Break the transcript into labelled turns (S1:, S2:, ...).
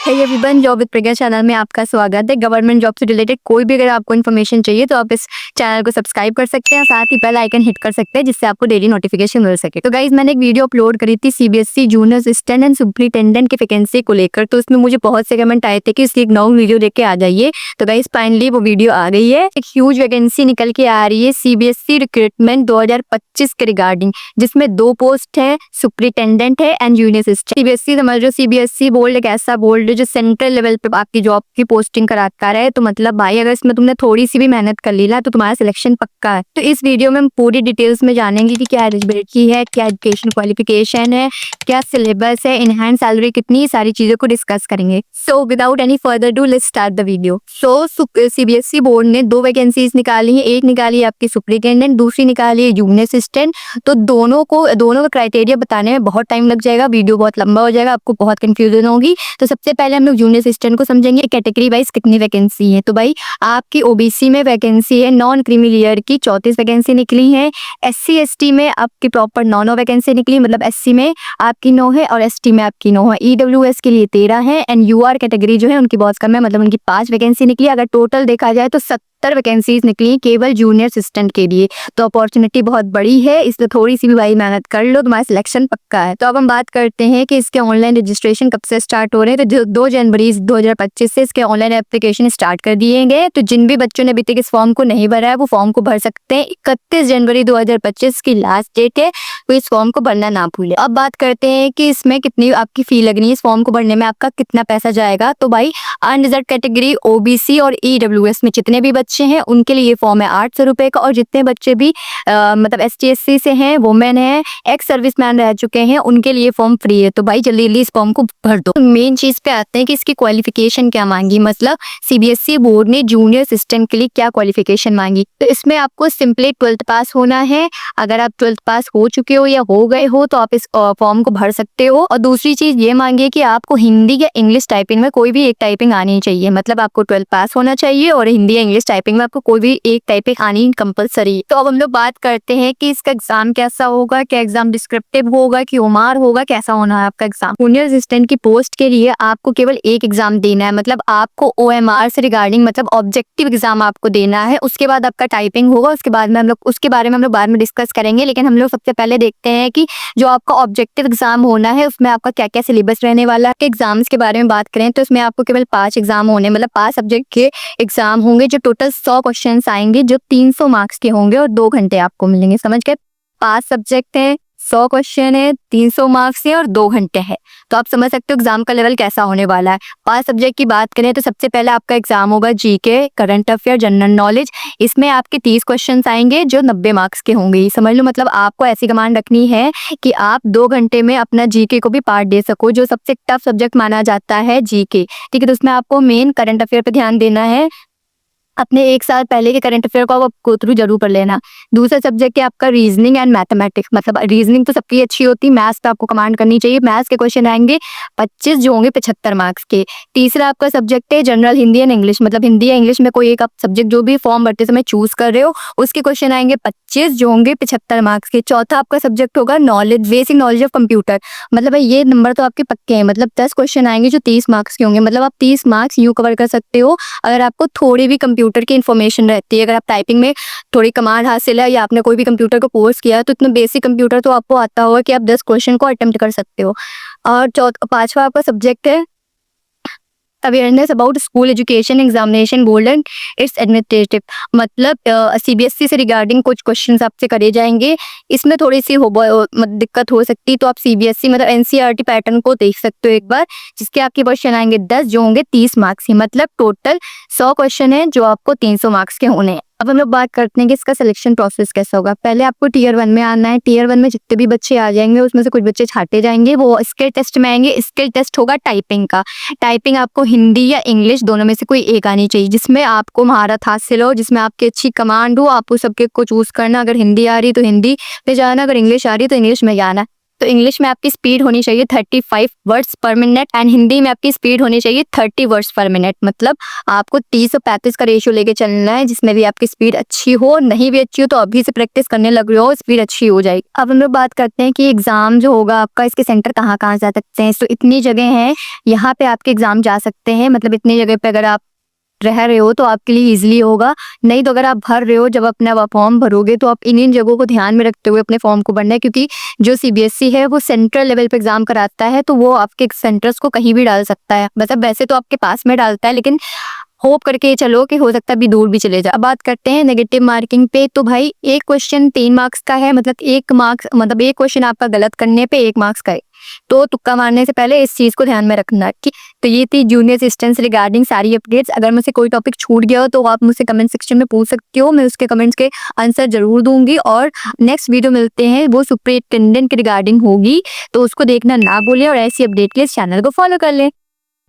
S1: Hey everyone, job with Pragya channel में आपका स्वागत है। गवर्नमेंट जॉब से रिलेटेड कोई भी अगर आपको इन्फॉर्मेशन चाहिए तो आप इस चैनल को सब्सक्राइब कर सकते हैं, साथ ही बेल आइकन हिट कर सकते हैं जिससे आपको डेली नोटिफिकेशन मिल सके। तो गाइज, मैंने एक वीडियो अपलोड करी थी CBSE junior assistant and superintendent की वैकेंसी को लेकर, तो उसमें मुझे बहुत से कमेंट आए थे कि इसकी एक नई वीडियो लेके आ जाइए। तो गाइज, फाइनली वो वीडियो आ गई है। एक ह्यूज वैकेंसी निकल के आ रही है सीबीएसई रिक्रूटमेंट 2025 के रिगार्डिंग, जिसमें 2 पोस्ट है, सुपरिटेंडेंट है एंड जूनियर असिस्टेंट। सीबीएसई समझ लो, सीबीएसई बोर्ड एक ऐसा बोर्ड है जो सेंट्रल लेवल पे आपकी जॉब की पोस्टिंग कराता है। तो मतलब भाई, अगर इसमें तुमने थोड़ी सी भी मेहनत कर ली ना तो तुम्हारा सिलेक्शन पक्का है। तो इस वीडियो में हम पूरी डिटेल्स में जानेंगे कि क्या एलिजिबिलिटी है, क्या एजुकेशन क्वालिफिकेशन है, क्या सिलेबस है, इनहैंड सैलरी कितनी, सारी चीजों को डिस्कस करेंगे। So without any further do let's start the video. So CBSE board ने 2 वैकेंसीज निकाली है। एक निकाली है आपकी सुपरिटेंडेंट, दूसरी निकाली है जूनियर असिस्टेंट। तो दोनों का क्राइटेरिया बताने में बहुत टाइम लग जाएगा, वीडियो बहुत लंबा हो जाएगा, आपको बहुत कंफ्यूजन होगी। तो सबसे पहले हम लोग जूनियर असिस्टेंट को समझेंगे। कैटेगरी वाइज कितनी वैकेंसी है। तो भाई, आपकी ओबीसी में वैकेंसी है, नॉन क्रीमी लेयर की 34 वैकेंसी निकली है। एससी एसटी में आपकी प्रॉपर 9 वैकेंसी निकली, मतलब एससी में आपकी 9 है और एसटी में आपकी 9 है। ईडब्ल्यूएस के लिए 13 है एंड यूआर कैटेगरी जो है उनकी बहुत कम है, मतलब उनकी 5 वैकेंसी निकली। अगर टोटल देखा जाए तो 70 वैकेंसीज निकली केवल जूनियर असिस्टेंट के लिए। तो अपॉर्चुनिटी बहुत बड़ी है, इसलिए थोड़ी सी भी भाई मेहनत कर लो, तुम्हारा सिलेक्शन पक्का है। तो अब हम बात करते हैं कि इसके ऑनलाइन रजिस्ट्रेशन कब से स्टार्ट हो रहे हैं। तो 2 जनवरी 2025 से इसके ऑनलाइन एप्लीकेशन स्टार्ट कर दिए गए। तो जिन भी बच्चों ने अभी तक इस फॉर्म को नहीं भरा है वो फॉर्म को भर सकते हैं। 31 जनवरी 2025 की लास्ट डेट है, तो इस फॉर्म को भरना ना भूले। अब बात करते हैं कि इसमें कितनी आपकी फी लगनी है, इस फॉर्म को भरने में आपका कितना पैसा जाएगा। तो भाई, अनरिजर्व कैटेगरी ओबीसी और ईडब्ल्यूएस में जितने भी बच्चे हैं उनके लिए ये फॉर्म है 800 रुपए का, और जितने बच्चे भी मतलब एसटी एससी से हैं, वुमेन है, एक्स सर्विसमैन रह चुके हैं, उनके लिए फॉर्म फ्री है। तो भाई जल्दी जल्दी इस फॉर्म को भर दो। मेन चीज पे आते हैं कि इसकी क्वालिफिकेशन क्या मांगी, मतलब सीबीएसई बोर्ड ने जूनियर असिस्टेंट के लिए क्या क्वालिफिकेशन मांगी। तो इसमें आपको सिंपली 12th पास होना है। अगर आप 12th पास हो चुके हो या हो गए हो तो आप इस फॉर्म को भर सकते हो। और दूसरी चीज ये मांगी है कि आपको हिंदी या इंग्लिश टाइपिंग में कोई भी एक टाइपिंग आनी चाहिए, मतलब आपको 12th पास होना चाहिए और हिंदी या इंग्लिश टाइपिंग में आपको कोई भी एक टाइपिंग आनी कंपलसरी। तो अब हम लोग बात करते हैं कि इसका एग्जाम कैसा होगा, क्या एग्जाम डिस्क्रिप्टिव होगा कि ओमार होगा, कैसा होना है आपका एग्जाम। जूनियर असिस्टेंट की पोस्ट के लिए आपको केवल एक एग्जाम देना है, मतलब आपको ओएमआर से रिगार्डिंग मतलब ऑब्जेक्टिव एग्जाम आपको देना है। उसके बाद आपका टाइपिंग होगा, उसके बाद में हम लोग उसके बारे में बाद में डिस्कस करेंगे। लेकिन हम लोग सबसे पहले देखते हैं कि जो आपका ऑब्जेक्टिव एग्जाम होना है उसमें आपका क्या क्या सिलेबस रहने वाला है। एग्जाम्स के बारे में बात करें तो इसमें आपको केवल 5 एग्जाम होने, मतलब 5 सब्जेक्ट के एग्जाम होंगे, जो टोटल 100 क्वेश्चन आएंगे, जो 300 मार्क्स के होंगे और 2 घंटे आपको मिलेंगे। समझ गए? 5 सब्जेक्ट है, 100 क्वेश्चन है, 300 मार्क्स है और 2 घंटे है। तो आप समझ सकते हो एग्जाम का लेवल कैसा होने वाला है। 5 सब्जेक्ट की बात करें तो सबसे पहले आपका एग्जाम होगा GK, current affair, general knowledge. इसमें आपके 30 क्वेश्चंस आएंगे जो 90 मार्क्स के होंगे। समझ लो, मतलब आपको ऐसी कमांड रखनी है कि आप 2 घंटे में अपना जीके को भी पार्ट दे सको। जो सबसे टफ सब्जेक्ट माना जाता है जीके, ठीक है, तो उसमें आपको मेन करंट अफेयर पे ध्यान देना है। अपने 1 साल पहले के करंट अफेयर को आप गो थ्रू जरूर कर लेना। दूसरा सब्जेक्ट है आपका रीजनिंग एंड मैथमेटिक्स, मतलब रीजनिंग तो सबकी अच्छी होती है, मैथ्स पे आपको कमांड करनी चाहिए। मैथ्स के क्वेश्चन आएंगे 25 जो होंगे 75 मार्क्स के। तीसरा आपका सब्जेक्ट है जनरल हिंदी एंड इंग्लिश, मतलब हिंदी या इंग्लिश में कोई एक आप सब्जेक्ट जो भी फॉर्म भरते समय चूज कर रहे हो उसके क्वेश्चन आएंगे 25 जो होंगे 75 मार्क्स के। चौथा आपका सब्जेक्ट होगा knowledge, basic knowledge of computer, मतलब भाई ये नंबर तो आपके पक्के हैं, मतलब 10 क्वेश्चन आएंगे जो 30 मार्क्स के होंगे, मतलब आप 30 मार्क्स यूं कवर कर सकते हो अगर आपको थोड़ी भी कंप्यूटर की इन्फॉर्मेशन रहती है। अगर आप टाइपिंग में थोड़ी कमांड हासिल है या आपने कोई भी कंप्यूटर को कोर्स किया है तो इतना बेसिक कंप्यूटर तो आपको आता होगा कि आप 10 क्वेश्चन को अटेम्प्ट कर सकते हो। और पांचवा आपका सब्जेक्ट है awareness about school education examination board and it's administrative, मतलब सीबीएसई से रिगार्डिंग कुछ क्वेश्चंस आपसे करे जाएंगे। इसमें थोड़ी सी दिक्कत हो सकती है, तो आप सीबीएसई मतलब एनसीईआरटी पैटर्न को देख सकते हो एक बार, जिसके आपके क्वेश्चन आएंगे 10 जो होंगे 30 मार्क्स के, मतलब टोटल 100 क्वेश्चन है जो आपको 300 मार्क्स के होने हैं। अब हम लोग बात करते हैं कि इसका सिलेक्शन प्रोसेस कैसा होगा। पहले आपको टीयर 1 में आना है। टीयर 1 में जितने भी बच्चे आ जाएंगे उसमें से कुछ बच्चे छाटे जाएंगे, वो स्किल टेस्ट में आएंगे। स्किल टेस्ट होगा टाइपिंग का। टाइपिंग आपको हिंदी या इंग्लिश दोनों में से कोई एक आनी चाहिए, जिसमें आपको महारत हासिल हो, जिसमें आपकी अच्छी कमांड हो। आप उस सबके को चूज करना, अगर हिंदी आ रही तो हिंदी पे जाना, अगर इंग्लिश आ रही तो इंग्लिश में जाना। तो इंग्लिश में आपकी स्पीड होनी चाहिए 35 वर्ड्स पर मिनट एंड हिंदी में आपकी स्पीड होनी चाहिए 30 वर्ड्स पर मिनट। मतलब आपको 30 और 35 का रेशियो लेके चलना है, जिसमें भी आपकी स्पीड अच्छी हो, नहीं भी अच्छी हो तो अभी से प्रैक्टिस करने लग रहे हो, स्पीड अच्छी हो जाएगी। अब हम लोग बात करते हैं कि एग्जाम जो होगा आपका, इसके सेंटर कहाँ कहाँ जा सकते हैं। तो इतनी जगह हैं यहाँ पे आपके एग्जाम जा सकते हैं। मतलब इतनी जगह पे अगर आप रह रहे हो तो आपके लिए इजीली होगा। नहीं तो अगर आप भर रहे हो, जब अपना फॉर्म भरोगे तो आप इन जगहों को ध्यान में रखते हुए अपने फॉर्म को भरना है, क्योंकि जो सीबीएसई है वो सेंट्रल लेवल पे एग्जाम कराता है, तो वो आपके सेंटर्स को कहीं भी डाल सकता है। मतलब वैसे तो आपके पास में डालता है, लेकिन होप करके चलो कि हो सकता है अभी दूर भी चले जाए। अब बात करते हैं नेगेटिव मार्किंग पे। तो भाई एक क्वेश्चन 3 मार्क्स का है, मतलब एक क्वेश्चन आपका गलत करने पे 1 मार्क्स का है। तो तुक्का मारने से पहले इस चीज को ध्यान में रखना कि तो ये थी जूनियर असिस्टेंट्स रिगार्डिंग सारी अपडेट्स। अगर मुझसे कोई टॉपिक छूट गया हो तो आप मुझसे कमेंट सेक्शन में पूछ सकते हो, मैं उसके कमेंट्स के आंसर जरूर दूंगी। और नेक्स्ट वीडियो मिलते हैं, वो सुपरिटेंडेंट के रिगार्डिंग होगी, तो उसको देखना ना भूलें और ऐसी अपडेट के लिए इस चैनल को फॉलो कर लें।